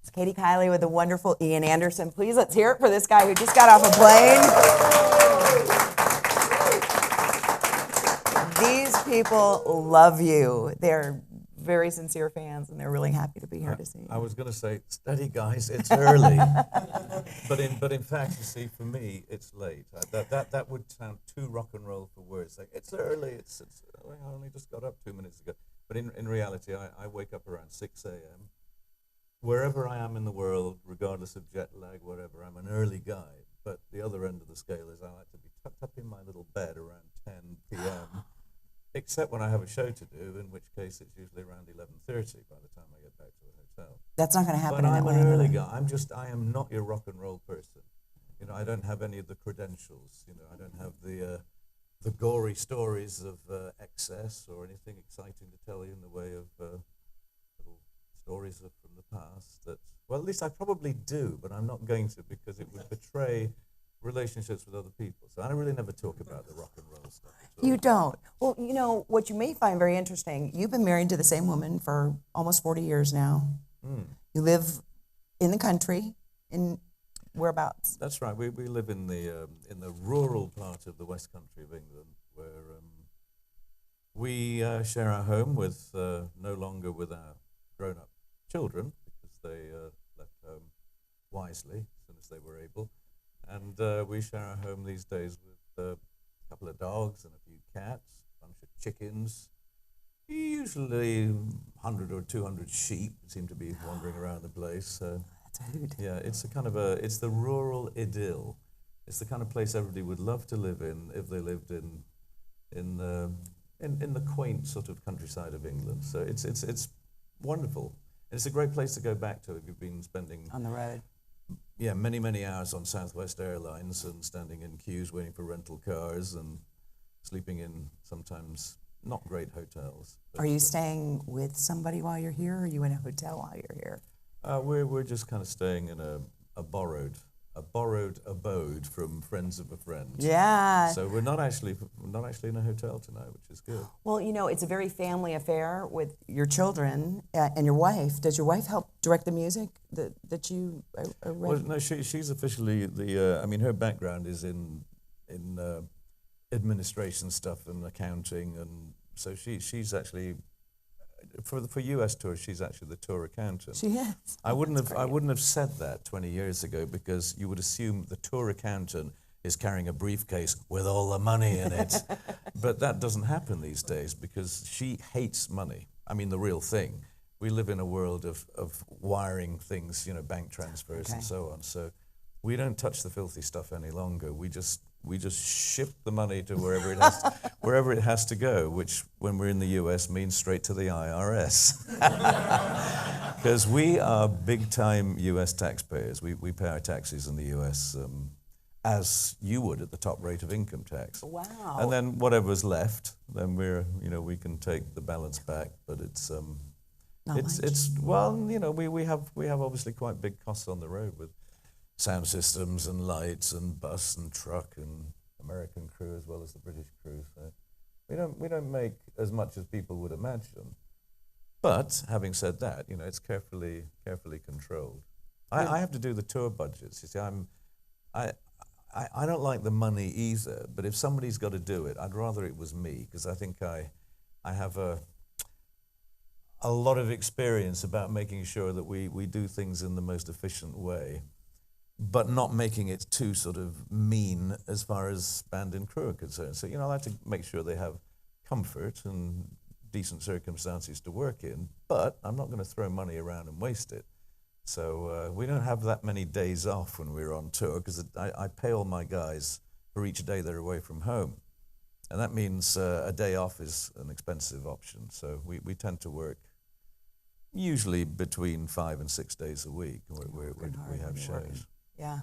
It's Kaedy Kiely with the wonderful Ian Anderson. Please let's hear it for this guy who just got off a plane. These people love you. They're very sincere fans, and they're really happy to be here to see you. I was going to say, steady guys, it's early. but in fact, you see, for me, it's late. That would sound too rock and roll for words. Like, it's early, I only just got up 2 minutes ago. But in reality, I wake up around 6 a.m. Wherever I am in the world, regardless of jet lag, whatever, I'm an early guy. But the other end of the scale is I like to be tucked up in my little bed around 10 p.m., except when I have a show to do, in which case it's usually around 11:30 by the time I get back to the hotel. That's not going to happen But in I'm Atlanta. an early guy. I am not your rock and roll person. You know, I don't have any of the credentials. You know, I don't have the gory stories of excess or anything exciting to tell you in the way of little stories from the past. That, well, at least I probably do, but I'm not going to, because it would betray relationships with other people. So I really never talk about the rock and roll stuff. You don't. Well, you know, what you may find very interesting, you've been married to the same woman for almost 40 years now. You live in the country, in whereabouts? That's right. We live in the rural part of the West Country of England, where we share our home with no longer with our grown-up children, because they left home wisely as soon as they were able. And we share our home these days with a couple of dogs and a few cats, a bunch of chickens, usually 100 or 200 sheep seem to be wandering around the place. That's a hoot. Yeah, it's a kind of it's the rural idyll. It's the kind of place everybody would love to live in if they lived in the quaint sort of countryside of England. So it's wonderful. And it's a great place to go back to if you've been spending On the road. yeah, many hours on Southwest Airlines and standing in queues waiting for rental cars and sleeping in sometimes not great hotels. Are you staying with somebody while you're here, or are you in a hotel while you're here? We're just kind of staying in a borrowed abode from friends of a friend. Yeah. So we're not actually in a hotel tonight, which is good. Well, you know, it's a very family affair with your children and your wife. Does your wife help direct the music that you read? Well, no, she's officially the. I mean, her background is in administration stuff and accounting, and so she's actually for US tours. She's actually the tour accountant. She is. I wouldn't have said that 20 years ago, because you would assume the tour accountant is carrying a briefcase with all the money in it. But that doesn't happen these days, because she hates money. I mean, the real thing. We live in a world of wiring things, you know, bank transfers and so on. So we don't touch the filthy stuff any longer. We just ship the money to wherever it has to go, which when we're in the US means straight to the IRS. Because we are big-time US taxpayers. We pay our taxes in the US as you would at the top rate of income tax. Wow. And then whatever's left, then we can take the balance back. But it's well, you know, we have obviously quite big costs on the road with sound systems and lights and bus and truck and American crew as well as the British crew. So we don't make as much as people would imagine. But having said that, you know, it's carefully controlled. I have to do the tour budgets. You see, I don't like the money either. But if somebody's got to do it, I'd rather it was me, because I think I have a lot of experience about making sure that we do things in the most efficient way, but not making it too sort of mean as far as band and crew are concerned. So, you know, I like to make sure they have comfort and decent circumstances to work in, but I'm not going to throw money around and waste it. So we don't have that many days off when we're on tour, because I pay all my guys for each day they're away from home. And that means a day off is an expensive option. So we tend to work usually between 5 and 6 days a week where we have shows. Yeah.